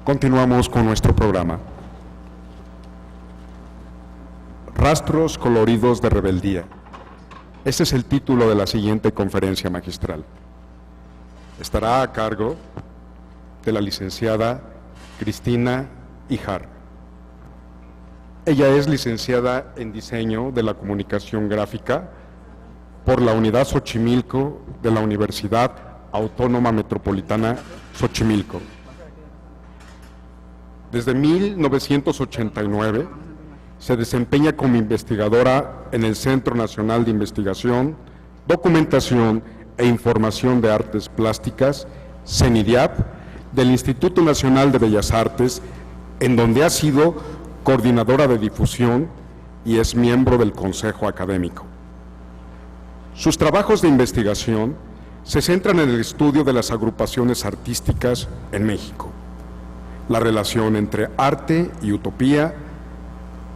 Continuamos con nuestro programa. Rastros coloridos de rebeldía. Este es el título de la siguiente conferencia magistral. Estará a cargo de la licenciada Cristina Híjar. Ella es licenciada en Diseño de la Comunicación Gráfica por la Unidad Xochimilco de la Universidad Autónoma Metropolitana Xochimilco. Desde 1989 se desempeña como investigadora en el Centro Nacional de Investigación, Documentación e Información de Artes Plásticas, CENIDIAP, del Instituto Nacional de Bellas Artes, en donde ha sido coordinadora de difusión y es miembro del Consejo Académico. Sus trabajos de investigación se centran en el estudio de las agrupaciones artísticas en México, la relación entre arte y utopía,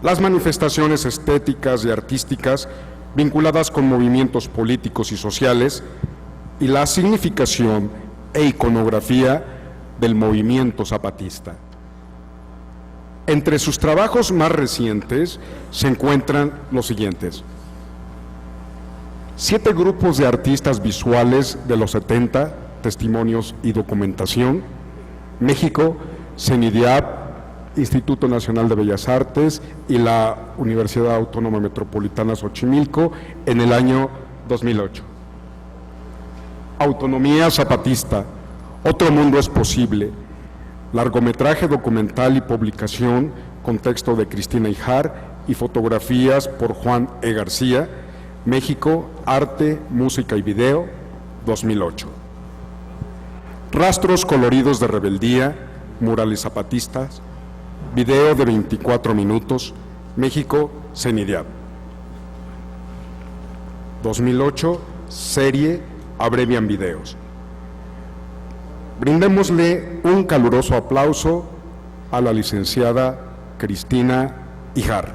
las manifestaciones estéticas y artísticas vinculadas con movimientos políticos y sociales y la significación e iconografía del movimiento zapatista. Entre sus trabajos más recientes se encuentran los siguientes: 7 grupos de artistas visuales de los 70, testimonios y documentación, México, CENIDIAP, Instituto Nacional de Bellas Artes y la Universidad Autónoma Metropolitana Xochimilco en el año 2008. Autonomía zapatista, Otro mundo es posible, largometraje documental y publicación con texto de Cristina Híjar y fotografías por Juan E. García, México, Arte, Música y Video, 2008. Rastros coloridos de rebeldía, murales zapatistas, video de 24 minutos, México, CENIDIAP. 2008, serie Abrevian Videos. Brindémosle un caluroso aplauso a la licenciada Cristina Híjar.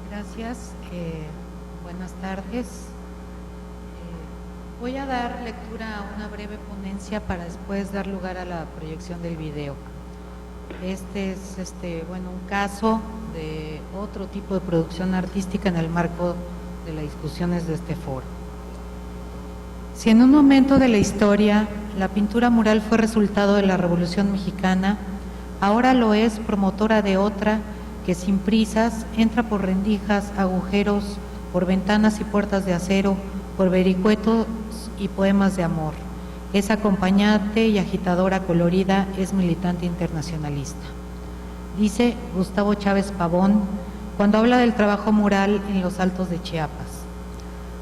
Gracias, buenas tardes. Voy a dar lectura a una breve ponencia para después dar lugar a la proyección del video. Este es un caso de otro tipo de producción artística en el marco de las discusiones de este foro. Si en un momento de la historia la pintura mural fue resultado de la Revolución Mexicana, ahora lo es promotora de otra que sin prisas entra por rendijas, agujeros, por ventanas y puertas de acero, por vericuetos y poemas de amor. Es acompañante y agitadora colorida, es militante internacionalista. Dice Gustavo Chávez Pavón cuando habla del trabajo mural en los Altos de Chiapas.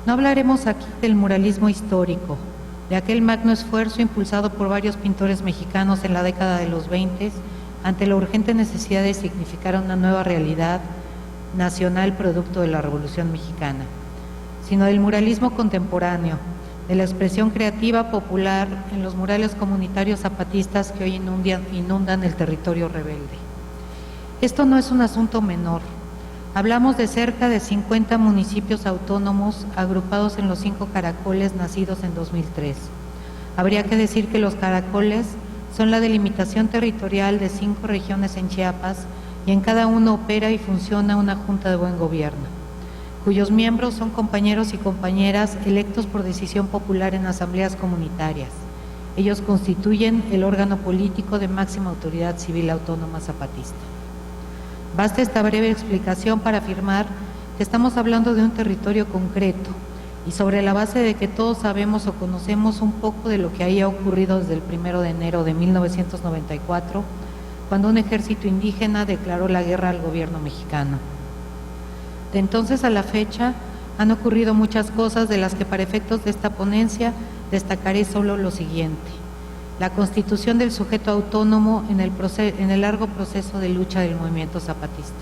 No hablaremos aquí del muralismo histórico, de aquel magno esfuerzo impulsado por varios pintores mexicanos en la década de los 20 ante la urgente necesidad de significar una nueva realidad nacional producto de la Revolución Mexicana, sino del muralismo contemporáneo, de la expresión creativa popular en los murales comunitarios zapatistas que hoy inundan el territorio rebelde. Esto no es un asunto menor. Hablamos de cerca de 50 municipios autónomos agrupados en los 5 caracoles nacidos en 2003. Habría que decir que los caracoles son la delimitación territorial de 5 regiones en Chiapas y en cada uno opera y funciona una junta de buen gobierno, cuyos miembros son compañeros y compañeras electos por decisión popular en asambleas comunitarias. Ellos constituyen el órgano político de máxima autoridad civil autónoma zapatista. Basta esta breve explicación para afirmar que estamos hablando de un territorio concreto y sobre la base de que todos sabemos o conocemos un poco de lo que ahí ha ocurrido desde el 1 de enero de 1994, cuando un ejército indígena declaró la guerra al gobierno mexicano. De entonces a la fecha han ocurrido muchas cosas de las que para efectos de esta ponencia destacaré solo lo siguiente: la constitución del sujeto autónomo en el largo proceso de lucha del movimiento zapatista.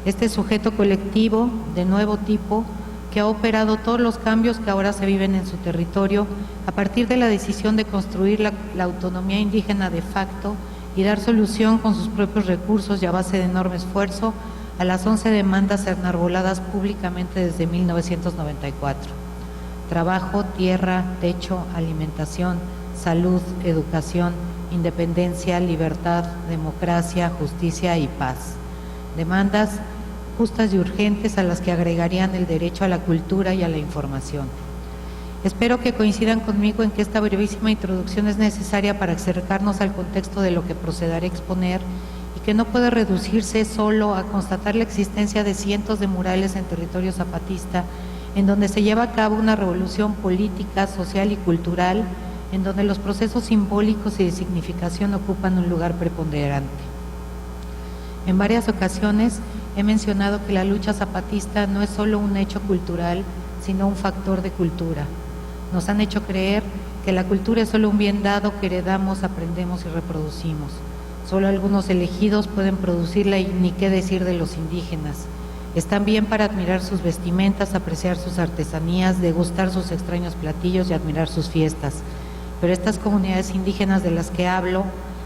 Este sujeto colectivo de nuevo tipo que ha operado todos los cambios que ahora se viven en su territorio a partir de la decisión de construir la autonomía indígena de facto y dar solución con sus propios recursos y a base de enorme esfuerzo a las 11 demandas enarboladas públicamente desde 1994. trabajo, tierra, techo, alimentación, salud, educación, independencia, libertad, democracia, justicia y paz. Demandas justas y urgentes a las que agregarían el derecho a la cultura y a la información. Espero que coincidan conmigo en que esta brevísima introducción es necesaria para acercarnos al contexto de lo que procederé a exponer y que no puede reducirse solo a constatar la existencia de cientos de murales en territorio zapatista, en donde se lleva a cabo una revolución política, social y cultural, en donde los procesos simbólicos y de significación ocupan un lugar preponderante. En varias ocasiones he mencionado que la lucha zapatista no es solo un hecho cultural, sino un factor de cultura. Nos han hecho creer que la cultura es solo un bien dado que heredamos, aprendemos y reproducimos. Solo algunos elegidos pueden producirla y ni qué decir de los indígenas. Están bien para admirar sus vestimentas, apreciar sus artesanías, degustar sus extraños platillos y admirar sus fiestas. Pero estas comunidades indígenas de las que hablo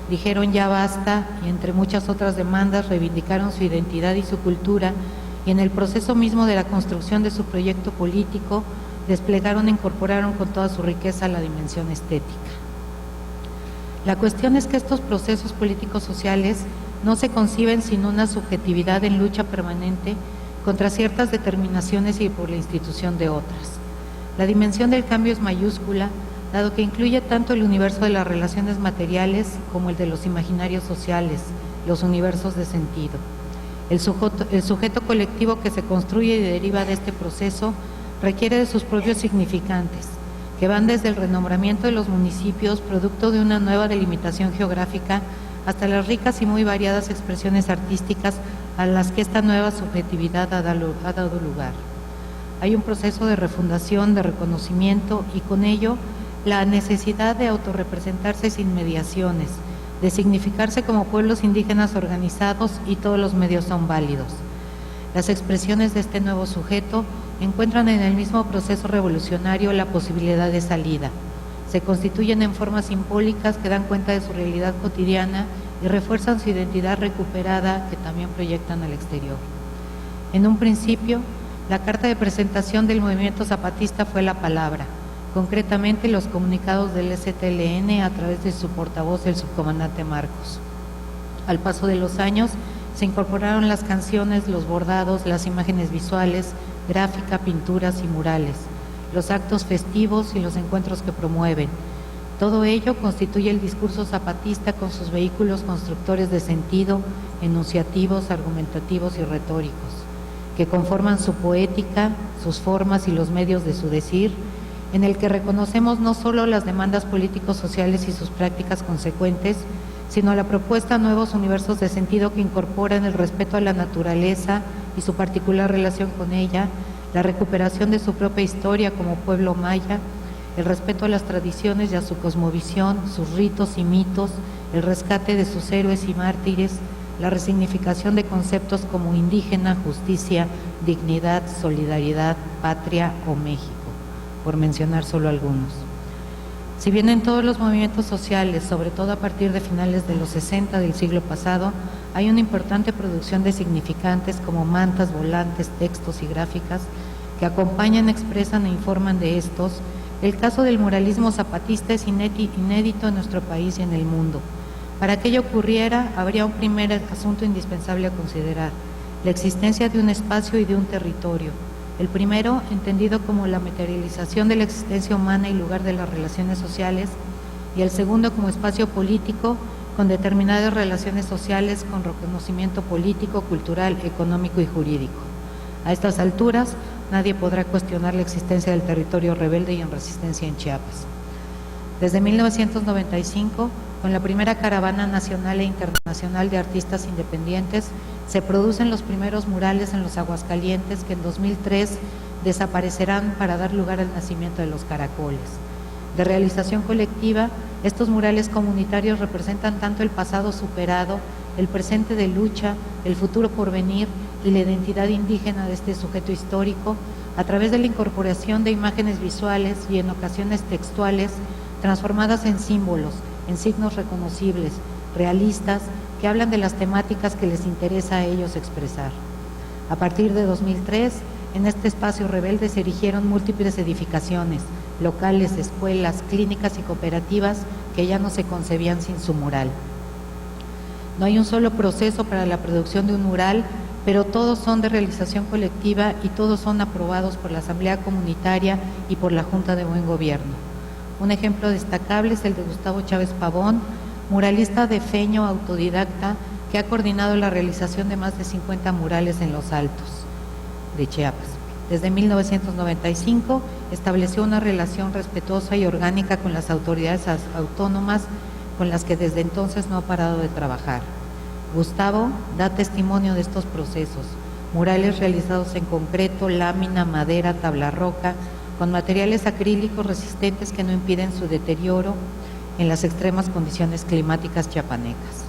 dijeron ya basta y entre muchas otras demandas reivindicaron su identidad y su cultura y en el proceso mismo de la construcción de su proyecto político desplegaron e incorporaron con toda su riqueza la dimensión estética. La cuestión es que estos procesos políticos sociales no se conciben sin una subjetividad en lucha permanente contra ciertas determinaciones y por la institución de otras. La dimensión del cambio es mayúscula, dado que incluye tanto el universo de las relaciones materiales como el de los imaginarios sociales, los universos de sentido. El sujeto colectivo que se construye y deriva de este proceso requiere de sus propios significantes, que van desde el renombramiento de los municipios, producto de una nueva delimitación geográfica, hasta las ricas y muy variadas expresiones artísticas a las que esta nueva subjetividad ha dado lugar. Hay un proceso de refundación, de reconocimiento y con ello la necesidad de autorrepresentarse sin mediaciones, de significarse como pueblos indígenas organizados y todos los medios son válidos. Las expresiones de este nuevo sujeto encuentran en el mismo proceso revolucionario la posibilidad de salida. Se constituyen en formas simbólicas que dan cuenta de su realidad cotidiana y refuerzan su identidad recuperada que también proyectan al exterior. En un principio, la carta de presentación del movimiento zapatista fue la palabra, concretamente los comunicados del STLN a través de su portavoz, el subcomandante Marcos. Al paso de los años, se incorporaron las canciones, los bordados, las imágenes visuales, gráfica, pinturas y murales, los actos festivos y los encuentros que promueven. Todo ello constituye el discurso zapatista con sus vehículos constructores de sentido, enunciativos, argumentativos y retóricos, que conforman su poética, sus formas y los medios de su decir, en el que reconocemos no solo las demandas políticos sociales y sus prácticas consecuentes, sino la propuesta a nuevos universos de sentido que incorporan el respeto a la naturaleza y su particular relación con ella, la recuperación de su propia historia como pueblo maya, el respeto a las tradiciones y a su cosmovisión, sus ritos y mitos, el rescate de sus héroes y mártires, la resignificación de conceptos como indígena, justicia, dignidad, solidaridad, patria o México, por mencionar solo algunos. Si bien en todos los movimientos sociales, sobre todo a partir de finales de los 60 del siglo pasado, hay una importante producción de significantes como mantas, volantes, textos y gráficas que acompañan, expresan e informan de estos, el caso del muralismo zapatista es inédito en nuestro país y en el mundo. Para que ello ocurriera, habría un primer asunto indispensable a considerar, la existencia de un espacio y de un territorio. El primero, entendido como la materialización de la existencia humana y lugar de las relaciones sociales, y el segundo como espacio político con determinadas relaciones sociales con reconocimiento político, cultural, económico y jurídico. A estas alturas, nadie podrá cuestionar la existencia del territorio rebelde y en resistencia en Chiapas. Desde 1995, con la primera caravana nacional e internacional de artistas independientes, se producen los primeros murales en los Aguascalientes que en 2003 desaparecerán para dar lugar al nacimiento de los caracoles. De realización colectiva, estos murales comunitarios representan tanto el pasado superado, el presente de lucha, el futuro por venir y la identidad indígena de este sujeto histórico a través de la incorporación de imágenes visuales y en ocasiones textuales transformadas en símbolos, en signos reconocibles, realistas, que hablan de las temáticas que les interesa a ellos expresar. A partir de 2003, En este espacio rebelde se erigieron múltiples edificaciones, locales, escuelas, clínicas y cooperativas que ya no se concebían sin su mural. No hay un solo proceso para la producción de un mural, pero todos son de realización colectiva y todos son aprobados por la Asamblea Comunitaria y por la Junta de Buen Gobierno. Un ejemplo destacable es el de Gustavo Chávez Pavón, muralista defeño autodidacta que ha coordinado la realización de más de 50 murales en los Altos de Chiapas. Desde 1995 estableció una relación respetuosa y orgánica con las autoridades autónomas con las que desde entonces no ha parado de trabajar. Gustavo da testimonio de estos procesos, murales realizados en concreto, lámina, madera, tabla roca, con materiales acrílicos resistentes que no impiden su deterioro en las extremas condiciones climáticas chiapanecas.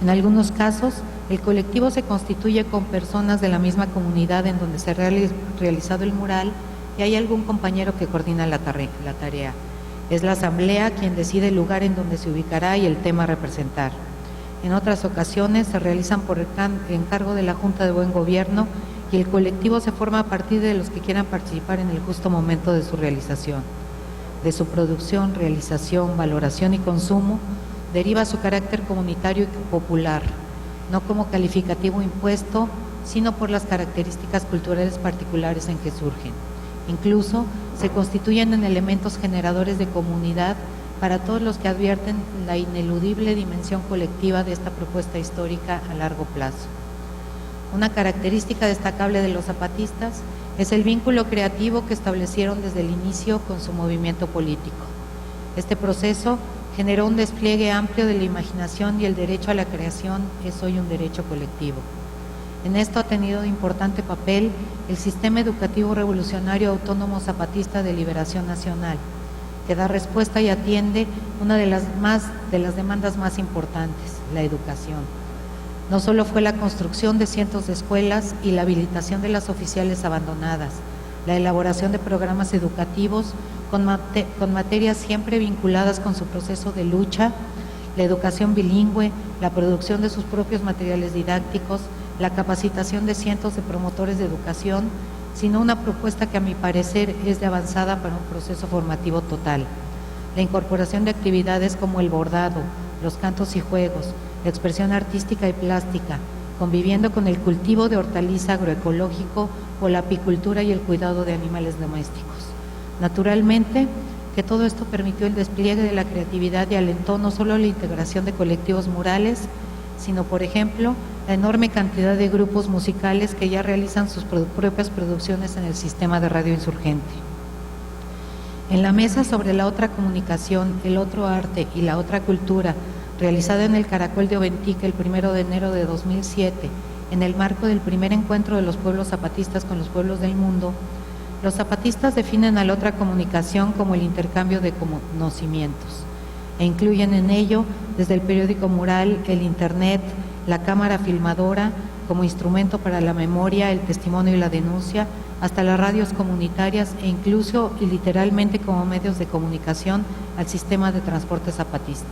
En algunos casos, el colectivo se constituye con personas de la misma comunidad en donde se ha realizado el mural y hay algún compañero que coordina la tarea. Es la asamblea quien decide el lugar en donde se ubicará y el tema a representar. En otras ocasiones se realizan por encargo de la Junta de Buen Gobierno y el colectivo se forma a partir de los que quieran participar en el justo momento de su realización. De su producción, realización, valoración y consumo deriva su carácter comunitario y popular, no como calificativo impuesto, sino por las características culturales particulares en que surgen. Incluso se constituyen en elementos generadores de comunidad para todos los que advierten la ineludible dimensión colectiva de esta propuesta histórica a largo plazo. Una característica destacable de los zapatistas es el vínculo creativo que establecieron desde el inicio con su movimiento político. Este proceso generó un despliegue amplio de la imaginación y el derecho a la creación es hoy un derecho colectivo. En esto ha tenido importante papel el Sistema Educativo Revolucionario Autónomo Zapatista de Liberación Nacional, que da respuesta y atiende una de las demandas más importantes, la educación. No solo fue la construcción de cientos de escuelas y la habilitación de las oficiales abandonadas, la elaboración de programas educativos con materias siempre vinculadas con su proceso de lucha, la educación bilingüe, la producción de sus propios materiales didácticos, la capacitación de cientos de promotores de educación, sino una propuesta que a mi parecer es de avanzada para un proceso formativo total. La incorporación de actividades como el bordado, los cantos y juegos, la expresión artística y plástica, conviviendo con el cultivo de hortaliza agroecológico o la apicultura y el cuidado de animales domésticos. Naturalmente, que todo esto permitió el despliegue de la creatividad y alentó no solo la integración de colectivos murales, sino, por ejemplo, la enorme cantidad de grupos musicales que ya realizan sus propias producciones en el sistema de radio insurgente. En la mesa sobre la otra comunicación, el otro arte y la otra cultura, realizada en el Caracol de Oventica el 1 de enero de 2007, en el marco del primer encuentro de los pueblos zapatistas con los pueblos del mundo, los zapatistas definen a la otra comunicación como el intercambio de conocimientos e incluyen en ello desde el periódico mural, el internet, la cámara filmadora como instrumento para la memoria, el testimonio y la denuncia, hasta las radios comunitarias e incluso y literalmente como medios de comunicación al sistema de transporte zapatista.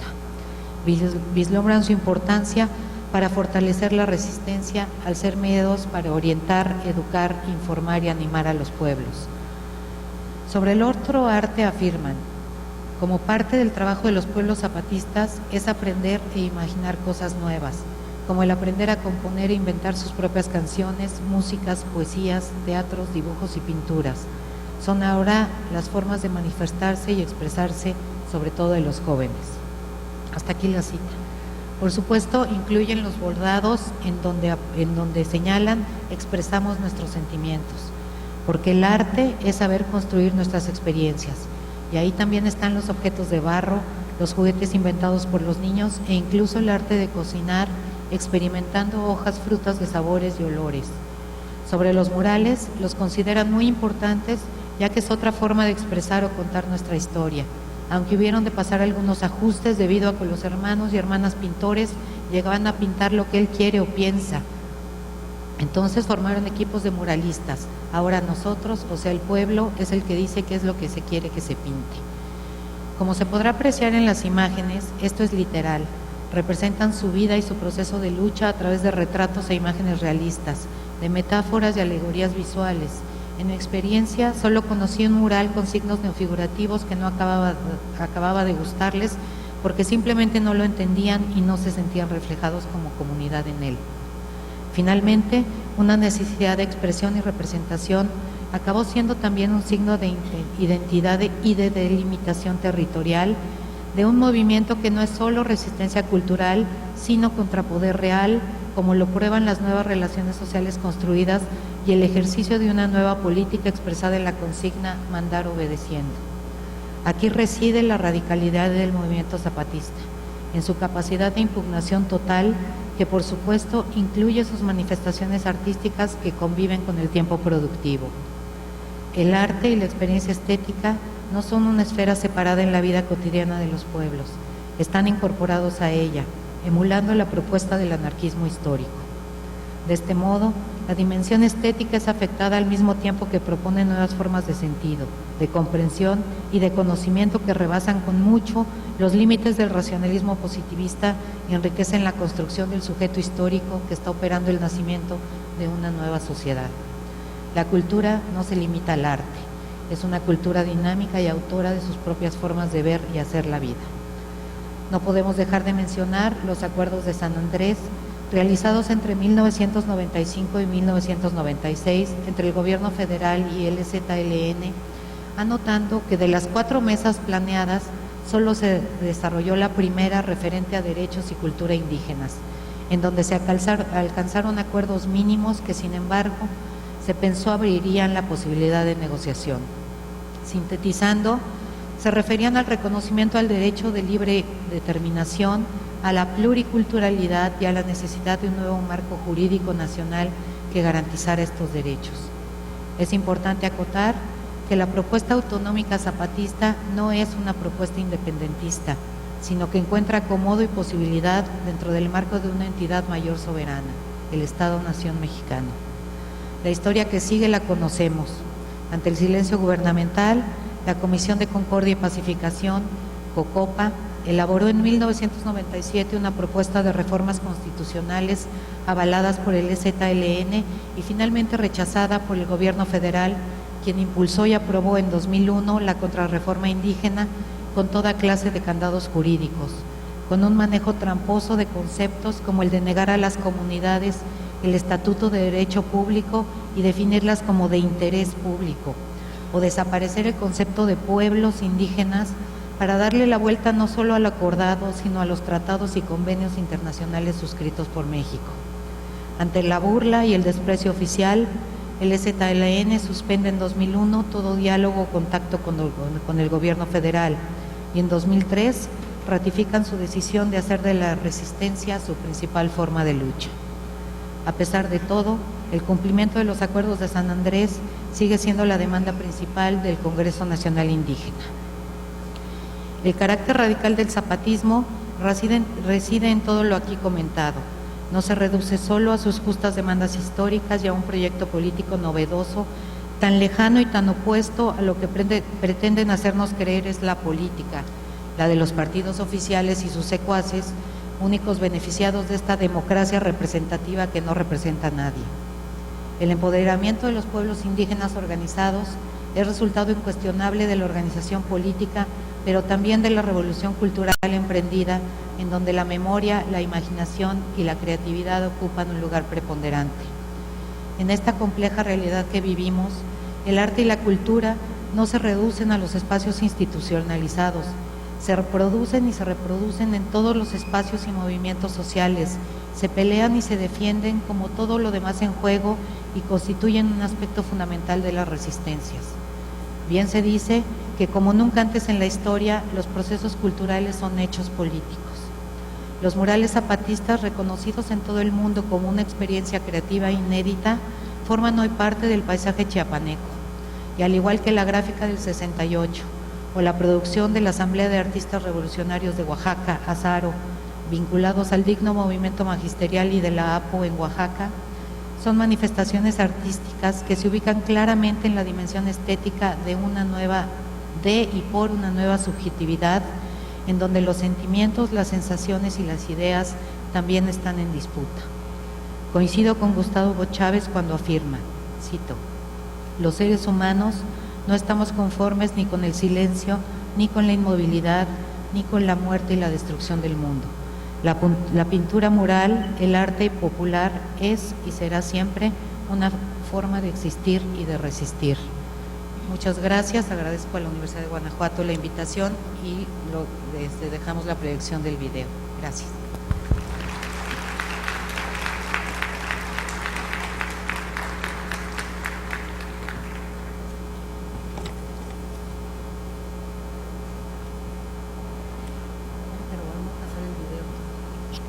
Vislumbran su importancia para fortalecer la resistencia al ser medios para orientar, educar, informar y animar a los pueblos. Sobre el otro arte afirman, como parte del trabajo de los pueblos zapatistas es aprender e imaginar cosas nuevas, como el aprender a componer e inventar sus propias canciones, músicas, poesías, teatros, dibujos y pinturas. Son ahora las formas de manifestarse y expresarse, sobre todo de los jóvenes. Hasta aquí la cita. Por supuesto, incluyen los bordados en donde señalan, expresamos nuestros sentimientos, porque el arte es saber construir nuestras experiencias. Y ahí también están los objetos de barro, los juguetes inventados por los niños e incluso el arte de cocinar, experimentando hojas, frutas de sabores y olores. Sobre los murales, los consideran muy importantes, ya que es otra forma de expresar o contar nuestra historia. Aunque hubieron de pasar algunos ajustes debido a que los hermanos y hermanas pintores llegaban a pintar lo que él quiere o piensa. Entonces formaron equipos de muralistas. Ahora nosotros, o sea el pueblo, es el que dice qué es lo que se quiere que se pinte. Como se podrá apreciar en las imágenes, esto es literal. Representan su vida y su proceso de lucha a través de retratos e imágenes realistas, de metáforas y alegorías visuales. En mi experiencia, solo conocí un mural con signos neofigurativos que no acababa de gustarles porque simplemente no lo entendían y no se sentían reflejados como comunidad en él. Finalmente, una necesidad de expresión y representación acabó siendo también un signo de identidad y de delimitación territorial de un movimiento que no es solo resistencia cultural, sino contrapoder real, como lo prueban las nuevas relaciones sociales construidas y el ejercicio de una nueva política expresada en la consigna mandar obedeciendo. Aquí reside la radicalidad del movimiento zapatista, en su capacidad de impugnación total, que por supuesto incluye sus manifestaciones artísticas que conviven con el tiempo productivo. El arte y la experiencia estética no son una esfera separada en la vida cotidiana de los pueblos, están incorporados a ella, emulando la propuesta del anarquismo histórico. De este modo, la dimensión estética es afectada al mismo tiempo que propone nuevas formas de sentido, de comprensión y de conocimiento que rebasan con mucho los límites del racionalismo positivista y enriquecen la construcción del sujeto histórico que está operando el nacimiento de una nueva sociedad. La cultura no se limita al arte, es una cultura dinámica y autora de sus propias formas de ver y hacer la vida. No podemos dejar de mencionar los acuerdos de San Andrés, realizados entre 1995 y 1996 entre el Gobierno Federal y el ZLN, anotando que de las 4 mesas planeadas, solo se desarrolló la primera referente a derechos y cultura indígenas, en donde se alcanzaron acuerdos mínimos que, sin embargo, se pensó abrirían la posibilidad de negociación. Sintetizando, se referían al reconocimiento al derecho de libre determinación, a la pluriculturalidad y a la necesidad de un nuevo marco jurídico nacional que garantizara estos derechos. Es importante acotar que la propuesta autonómica zapatista no es una propuesta independentista, sino que encuentra acomodo y posibilidad dentro del marco de una entidad mayor soberana, el Estado-Nación mexicano. La historia que sigue la conocemos. Ante el silencio gubernamental, la Comisión de Concordia y Pacificación, COCOPA, elaboró en 1997 una propuesta de reformas constitucionales avaladas por el ZLN y finalmente rechazada por el Gobierno Federal, quien impulsó y aprobó en 2001 la contrarreforma indígena con toda clase de candados jurídicos, con un manejo tramposo de conceptos como el de negar a las comunidades el estatuto de derecho público y definirlas como de interés público, o desaparecer el concepto de pueblos indígenas para darle la vuelta no solo al acordado, sino a los tratados y convenios internacionales suscritos por México. Ante la burla y el desprecio oficial, el ZLN suspende en 2001 todo diálogo o contacto con el Gobierno Federal y en 2003 ratifican su decisión de hacer de la resistencia su principal forma de lucha. A pesar de todo, el cumplimiento de los acuerdos de San Andrés sigue siendo la demanda principal del Congreso Nacional Indígena. El carácter radical del zapatismo reside en todo lo aquí comentado. No se reduce solo a sus justas demandas históricas y a un proyecto político novedoso, tan lejano y tan opuesto a lo que pretenden hacernos creer es la política, la de los partidos oficiales y sus secuaces, únicos beneficiados de esta democracia representativa que no representa a nadie. El empoderamiento de los pueblos indígenas organizados es resultado incuestionable de la organización política, pero también de la revolución cultural emprendida, en donde la memoria, la imaginación y la creatividad ocupan un lugar preponderante. En esta compleja realidad que vivimos, el arte y la cultura no se reducen a los espacios institucionalizados, se reproducen y se reproducen en todos los espacios y movimientos sociales, se pelean y se defienden como todo lo demás en juego y constituyen un aspecto fundamental de las resistencias. Bien se dice que como nunca antes en la historia, los procesos culturales son hechos políticos. Los murales zapatistas, reconocidos en todo el mundo como una experiencia creativa inédita, forman hoy parte del paisaje chiapaneco, y al igual que la gráfica del 68, o la producción de la Asamblea de Artistas Revolucionarios de Oaxaca, ASARO, vinculados al digno movimiento magisterial y de la APO en Oaxaca, son manifestaciones artísticas que se ubican claramente en la dimensión estética de y por una nueva subjetividad, en donde los sentimientos, las sensaciones y las ideas también están en disputa. Coincido con Gustavo Bo Chávez cuando afirma, cito, los seres humanos no estamos conformes ni con el silencio, ni con la inmovilidad, ni con la muerte y la destrucción del mundo. La pintura mural, el arte popular es y será siempre una forma de existir y de resistir. Muchas gracias, agradezco a la Universidad de Guanajuato la invitación y dejamos la proyección del video. Gracias.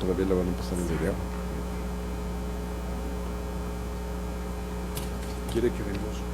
Todavía le van a empezar el video. ¿Quiere que vemos?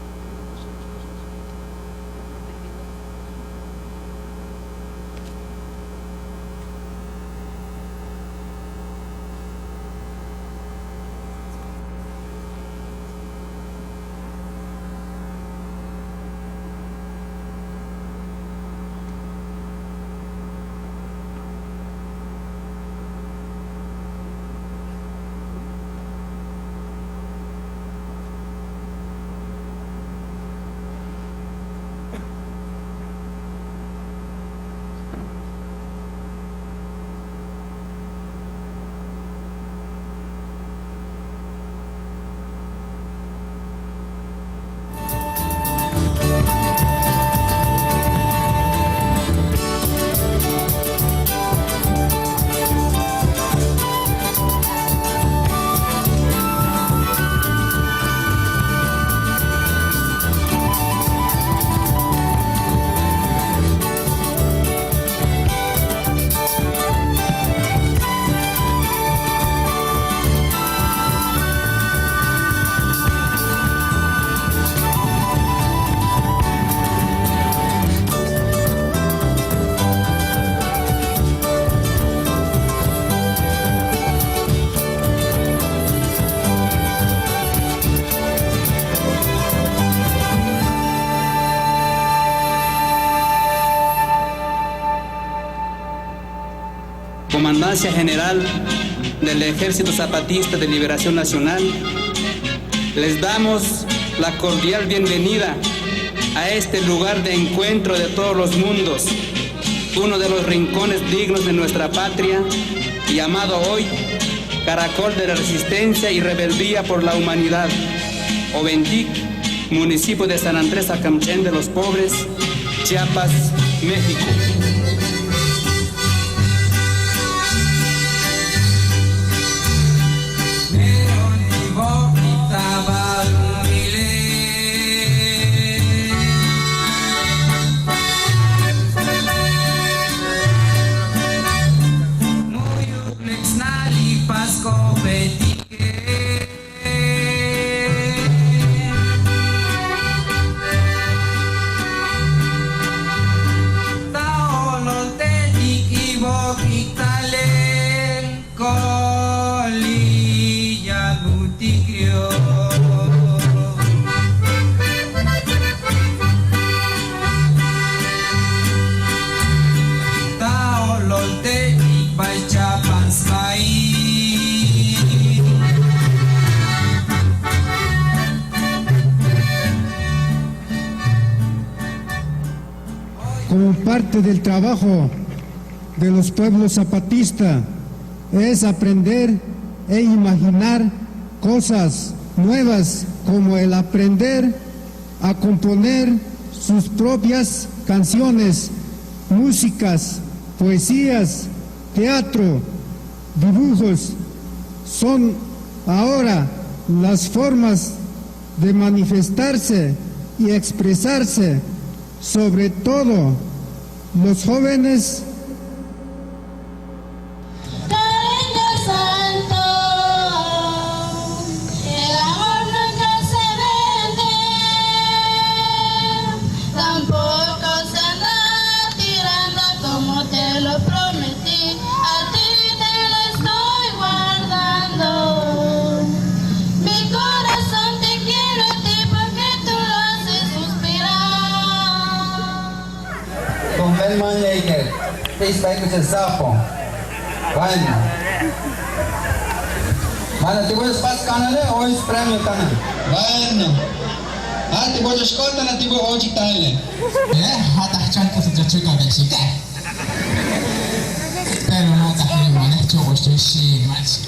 Comandancia General del Ejército Zapatista de Liberación Nacional, les damos la cordial bienvenida a este lugar de encuentro de todos los mundos, uno de los rincones dignos de nuestra patria, llamado hoy Caracol de la Resistencia y Rebeldía por la Humanidad, Oventic, municipio de San Andrés Acamchén de los Pobres, Chiapas, México. Como parte del trabajo de los pueblos zapatistas es aprender e imaginar cosas nuevas, como el aprender a componer sus propias canciones, músicas, poesías, teatro, dibujos. Son ahora las formas de manifestarse y expresarse, sobre todo los jóvenes. Mana tibo spas kanale o is prêmio kana. Bueno. Tibo escolta na tibo hoje tale. Hata chanka sa chuka da chika. Pero no ta ni mana chogo shi mas.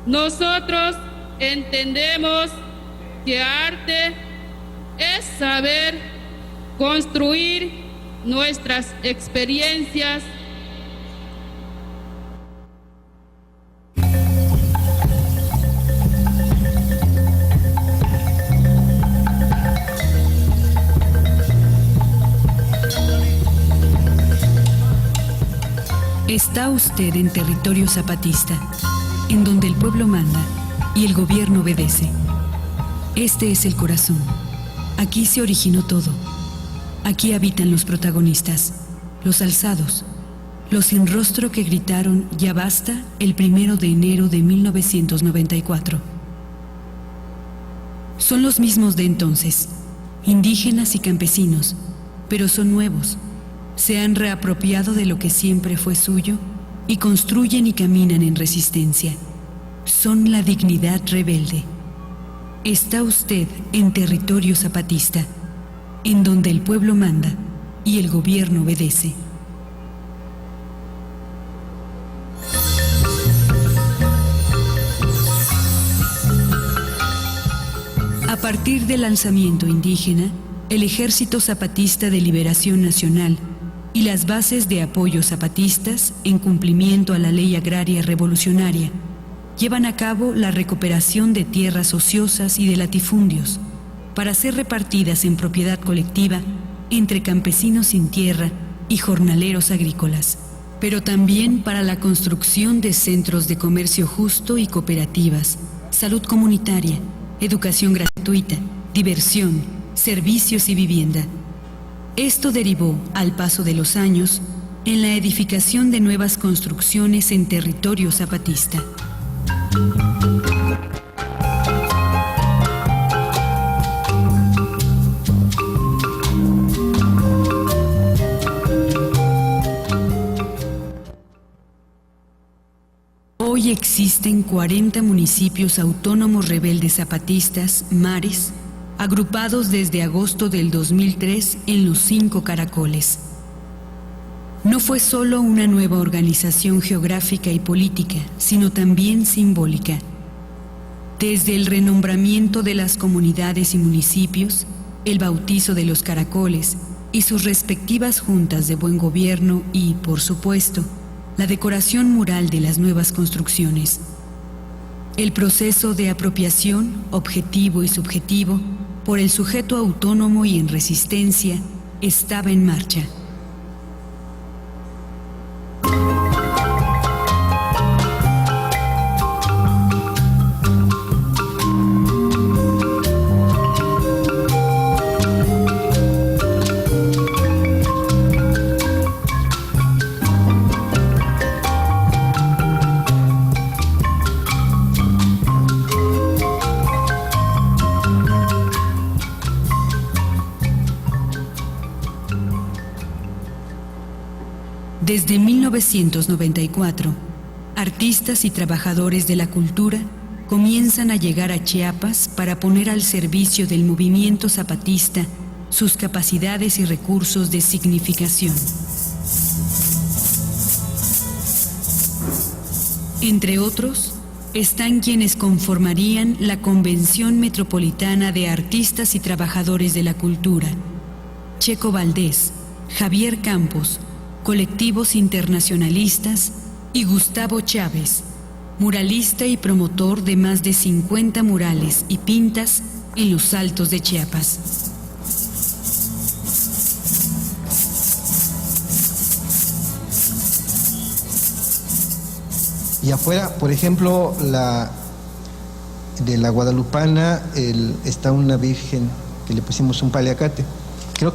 Nosotros entendemos que arte es saber construir nuestras experiencias Está usted en territorio zapatista, en donde el pueblo manda y el gobierno obedece. Este es el corazón. Aquí se originó todo. Aquí habitan los protagonistas, los alzados, los sin rostro que gritaron "ya basta" el 1 de enero de 1994. Son los mismos de entonces, indígenas y campesinos, pero son nuevos. Se han reapropiado de lo que siempre fue suyo y construyen y caminan en resistencia. Son la dignidad rebelde. Está usted en territorio zapatista, en donde el pueblo manda y el gobierno obedece. A partir del lanzamiento indígena, el Ejército Zapatista de Liberación Nacional y las bases de apoyo zapatistas, en cumplimiento a la ley agraria revolucionaria, llevan a cabo la recuperación de tierras ociosas y de latifundios para ser repartidas en propiedad colectiva entre campesinos sin tierra y jornaleros agrícolas, pero también para la construcción de centros de comercio justo y cooperativas, salud comunitaria, educación gratuita, diversión, servicios y vivienda. Esto derivó, al paso de los años, en la edificación de nuevas construcciones en territorio zapatista. Hoy existen 40 municipios autónomos rebeldes zapatistas, MARES, agrupados desde agosto del 2003 en los 5 caracoles. No fue solo una nueva organización geográfica y política, sino también simbólica. Desde el renombramiento de las comunidades y municipios, el bautizo de los caracoles y sus respectivas juntas de buen gobierno y, por supuesto, la decoración mural de las nuevas construcciones. El proceso de apropiación, objetivo y subjetivo, por el sujeto autónomo y en resistencia, estaba en marcha. Desde 1994, artistas y trabajadores de la cultura comienzan a llegar a Chiapas para poner al servicio del movimiento zapatista sus capacidades y recursos de significación. Entre otros, están quienes conformarían la Convención Metropolitana de Artistas y Trabajadores de la Cultura: Checo Valdés, Javier Campos, colectivos internacionalistas, y Gustavo Chávez, muralista y promotor de más de 50 murales y pintas en los Altos de Chiapas. Y afuera, por ejemplo, de la Guadalupana está una virgen que le pusimos un paliacate. Yo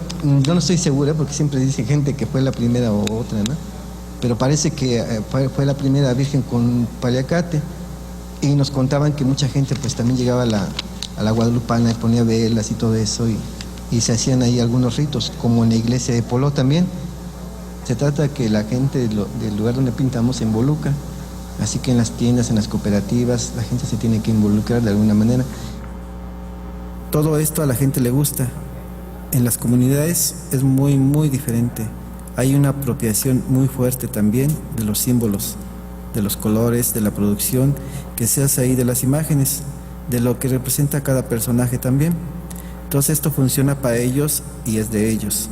no estoy segura porque siempre dice gente que fue la primera o otra, ¿no? Pero parece que fue la primera virgen con paliacate, y nos contaban que mucha gente pues también llegaba a la Guadalupana y ponía velas y todo eso, y se hacían ahí algunos ritos, como en la iglesia de Poló también. Se trata de que la gente del lugar donde pintamos se involucra, así que en las tiendas, en las cooperativas, la gente se tiene que involucrar de alguna manera. Todo esto a la gente le gusta. En las comunidades es muy, muy diferente. Hay una apropiación muy fuerte también de los símbolos, de los colores, de la producción que se hace ahí, de las imágenes, de lo que representa cada personaje también. Entonces esto funciona para ellos y es de ellos,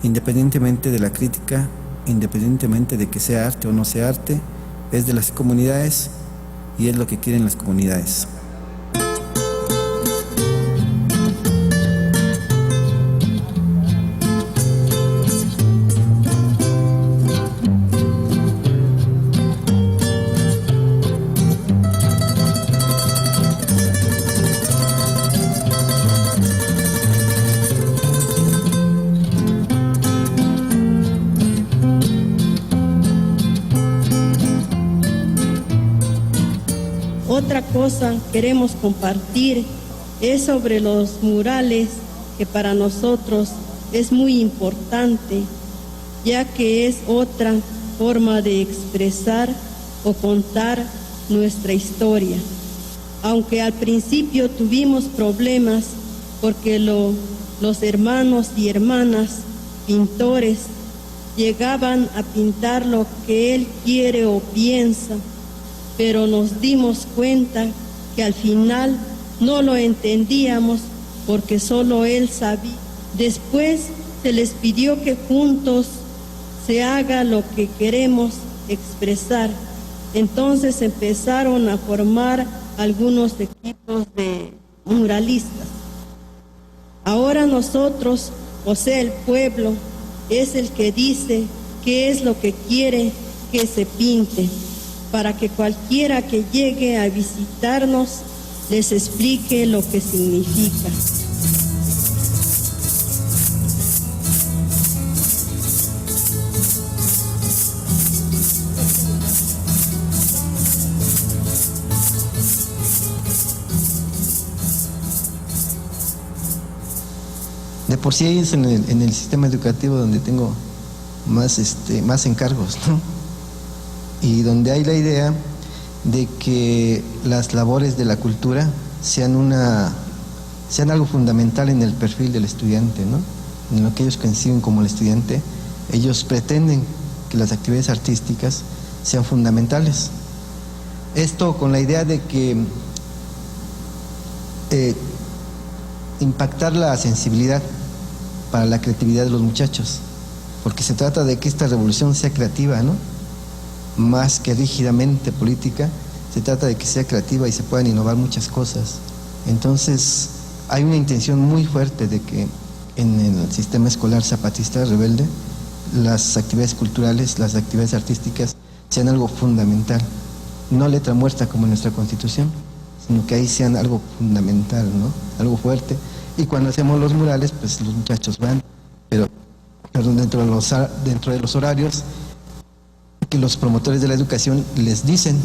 independientemente de la crítica, independientemente de que sea arte o no sea arte, es de las comunidades y es lo que quieren las comunidades. Otra cosa queremos compartir es sobre los murales, que para nosotros es muy importante, ya que es otra forma de expresar o contar nuestra historia. Aunque al principio tuvimos problemas porque los hermanos y hermanas pintores llegaban a pintar lo que él quiere o piensa, pero nos dimos cuenta que al final no lo entendíamos porque solo él sabía. Después se les pidió que juntos se haga lo que queremos expresar. Entonces empezaron a formar algunos equipos de muralistas. Ahora nosotros, o sea, el pueblo, es el que dice qué es lo que quiere que se pinte, para que cualquiera que llegue a visitarnos les explique lo que significa. De por sí es en el sistema educativo donde tengo más encargos, ¿no? Y donde hay la idea de que las labores de la cultura sean algo fundamental en el perfil del estudiante, ¿no? En lo que ellos conciben como el estudiante, ellos pretenden que las actividades artísticas sean fundamentales. Esto con la idea de que impactar la sensibilidad para la creatividad de los muchachos, porque se trata de que esta revolución sea creativa, ¿no? Más que rígidamente política, se trata de que sea creativa y se puedan innovar muchas cosas. Entonces hay una intención muy fuerte de que en el sistema escolar zapatista rebelde las actividades culturales, las actividades artísticas sean algo fundamental, no letra muerta como en nuestra Constitución, sino que ahí sean algo fundamental, ¿no? Algo fuerte. Y cuando hacemos los murales, pues los muchachos van, pero dentro de los horarios que los promotores de la educación les dicen.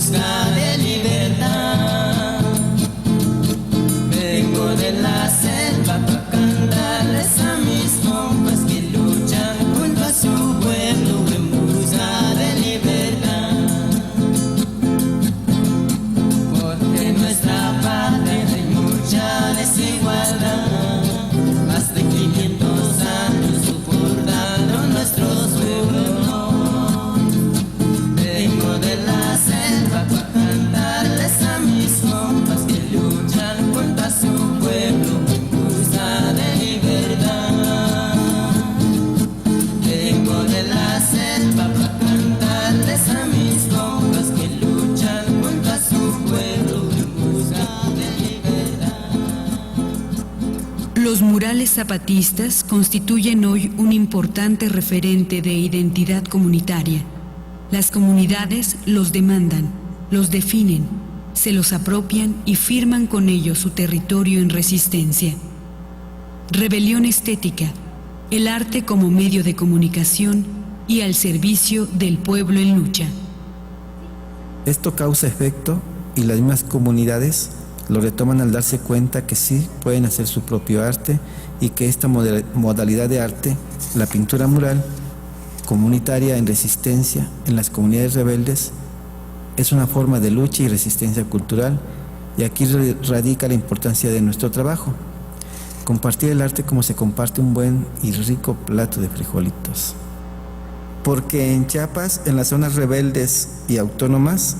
busca de libertad. Vengo de la selva para cantarles a mis compas que luchan junto a su pueblo en busca de libertad. Porque en nuestra patria hay mucha desigualdad. Más de 500 años soportando nuestros pueblos. Vengo de la selva para cantarles a mis compas que luchan contra su pueblo en busca de libertad. Vengo de la selva para cantarles a mis compas que luchan contra su pueblo en busca de libertad. Los murales zapatistas constituyen hoy un importante referente de identidad comunitaria. Las comunidades los demandan, los definen, se los apropian y firman con ellos su territorio en resistencia. Rebelión estética, el arte como medio de comunicación y al servicio del pueblo en lucha. Esto causa efecto y las mismas comunidades lo retoman al darse cuenta que sí pueden hacer su propio arte y que esta modalidad de arte, la pintura mural, comunitaria en resistencia en las comunidades rebeldes, es una forma de lucha y resistencia cultural, y aquí radica la importancia de nuestro trabajo. Compartir el arte como se comparte un buen y rico plato de frijolitos. Porque en Chiapas, en las zonas rebeldes y autónomas,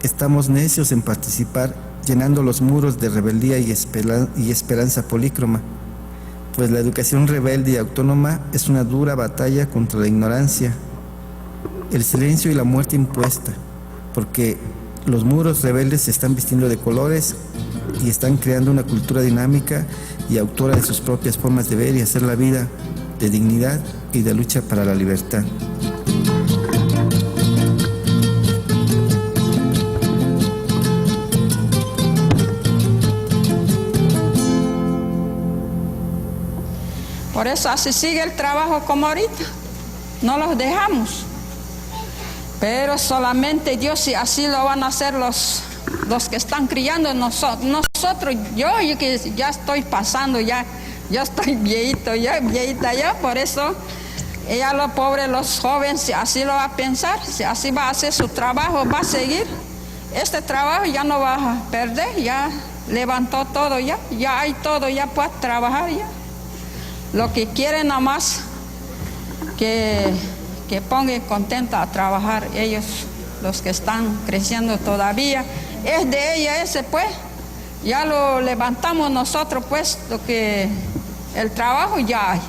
estamos necios en participar, llenando los muros de rebeldía y esperanza polícroma, pues la educación rebelde y autónoma es una dura batalla contra la ignorancia, el silencio y la muerte impuesta, porque los muros rebeldes se están vistiendo de colores y están creando una cultura dinámica y autora de sus propias formas de ver y hacer la vida, de dignidad y de lucha para la libertad. Por eso así sigue el trabajo como ahorita, no los dejamos. Pero solamente Dios, y así lo van a hacer los que están criando nosotros. Yo que ya estoy pasando, ya estoy viejita ya, por eso ella, los pobres, los jóvenes, así lo va a pensar, así va a hacer su trabajo, va a seguir. Este trabajo ya no va a perder, ya levantó todo, ya hay todo, ya puede trabajar ya. Lo que quieren nada más que pongan contenta a trabajar ellos, los que están creciendo todavía. Es de ella ese, pues, ya lo levantamos nosotros, pues, lo que el trabajo ya hay.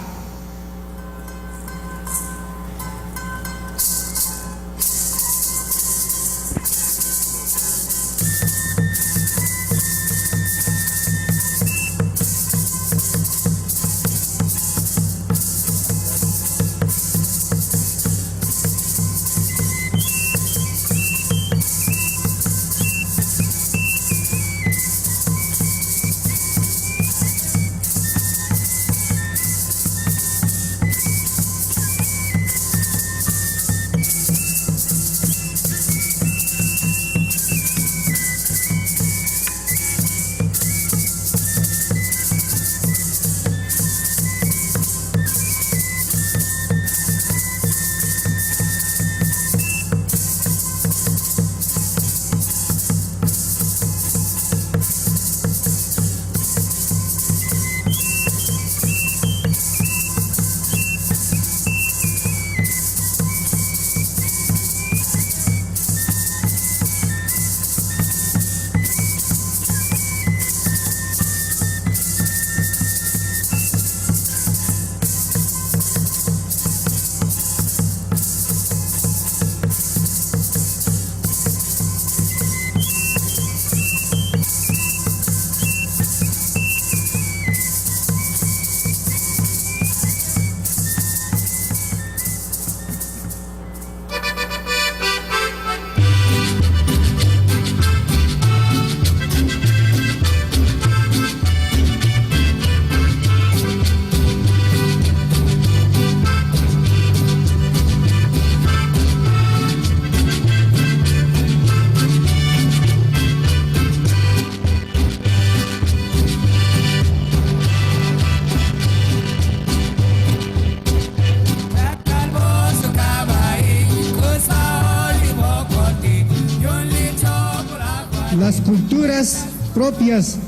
Las culturas propias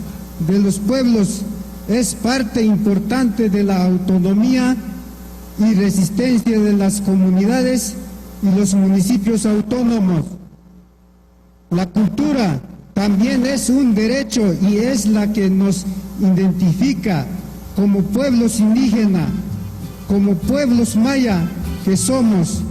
de los pueblos es parte importante de la autonomía y resistencia de las comunidades y los municipios autónomos. La cultura también es un derecho y es la que nos identifica como pueblos indígenas, como pueblos maya que somos.